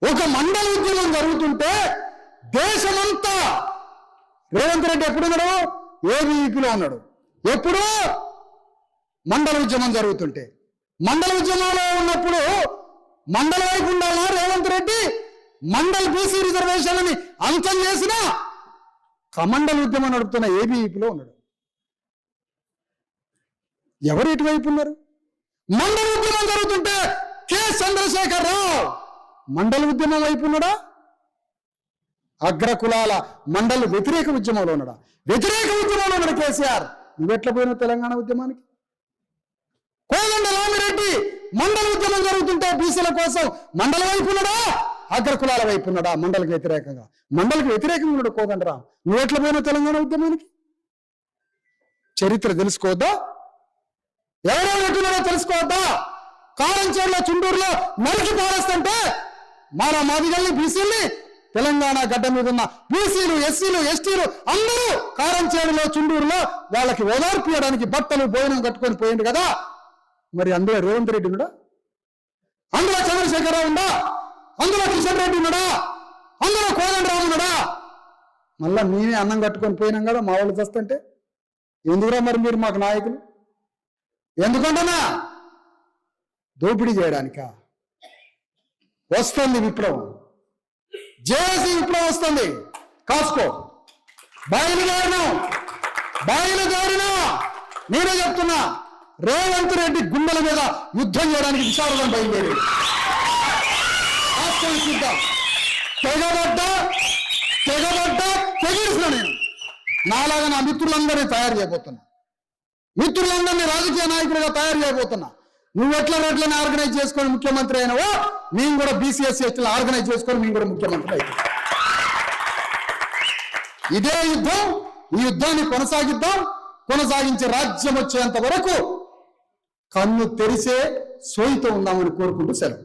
ఒక మండల ఉద్యమం జరుగుతుంటే దేశమంతా రేవంత్ రెడ్డి ఎప్పుడున్నాడు? ఏబీవీపీలో ఉన్నాడు. ఎప్పుడు? మండల ఉద్యమం జరుగుతుంటే. మండల ఉద్యమంలో ఉన్నప్పుడు మండల వైపు ఉండాలా రేవంత్ రెడ్డి? మండల్ బీసీ రిజర్వేషన్లని అంతం చేసిన కమండల ఉద్యమం నడుపుతున్న ఏబీవీపీలో ఉన్నాడు. ఎవరు ఇటువైపు ఉన్నారు? మండల ఉద్యమం జరుగుతుంటే కె చంద్రశేఖర్ రావు మండల ఉద్యమం వైపు ఉన్నాడా? అగ్రకులాల మండల వ్యతిరేక ఉద్యమంలో ఉన్నాడా? వ్యతిరేక ఉద్యమంలో ఉన్నాడు కేసీఆర్. నువ్వెట్లా పోయినావు తెలంగాణ ఉద్యమానికి? కోదండ రామిరెడ్డి మండల ఉద్యమం జరుగుతుంటే బీసీల కోసం మండల వైపు ఉన్నాడా? అగ్రకులాల వైపు ఉన్నాడా? మండలికి వ్యతిరేకంగా. మండలికి వ్యతిరేకంగా ఉన్నాడు కోదండరాం. నువ్వెట్లా పోయినావు తెలంగాణ ఉద్యమానికి? చరిత్ర తెలుసుకోవద్దా? ఎవరెవరు ఎట్టున్నారో తెలుసుకోవద్దా? కారంచేడులో చుండూరులో నరికి పారేస్తుంటే మన మాదిగల్ని బీసీల్ని తెలంగాణ గడ్డ మీద ఉన్న బీసీలు ఎస్సీలు ఎస్టీలు అందరూ కారంచేడులో చుండూరులో వాళ్ళకి ఓదార్పు ఇవ్వడానికి బట్టలు భోజనం కట్టుకొని పోయింది కదా. మరి అందులో రేవంత్ రెడ్డి ఉన్నాడా? అందులో చంద్రశేఖరరావు ఉందా? అందులో కిషన్ రెడ్డి ఉన్నాడా? అందులో కోదండరావు ఉన్నాడా? మళ్ళా మేమే అన్నం కట్టుకొని పోయినాం కదా మా వాళ్ళు చేస్తుంటే. ఎందుకురా మరి మీరు మాకు నాయకులు? ఎందుకంటనా? దోపిడీ చేయడానికా? వస్తుంది విప్లవం, జేఏసీ విప్లవం వస్తుంది. కాసుకో. బయలుదేరినా నేనే చెప్తున్నా, రేవంత్ రెడ్డి గుండెల మీద యుద్ధం చేయడానికి విశారదం బయలుదేరి చూద్దాం. తెగిరిసిన నేను నాలాగా నా మిత్రులందరినీ తయారు చేయబోతున్నా. మిత్రులందరినీ రాజకీయ నాయకులుగా తయారు చేయబోతున్నా. నువ్వెట్లా రెడ్లని ఆర్గనైజ్ చేసుకొని ముఖ్యమంత్రి అయినావో మేము కూడా బీసీఎస్ ఎట్లా ఆర్గనైజ్ చేసుకొని మేము కూడా ముఖ్యమంత్రి అయిపోతాం. ఇదే యుద్ధం. ఈ యుద్ధాన్ని కొనసాగిద్దాం. కొనసాగించే రాజ్యం వచ్చేంత వరకు కన్ను తెరిసే సోయితో ఉందామని కోరుకుంటూ సెలవు.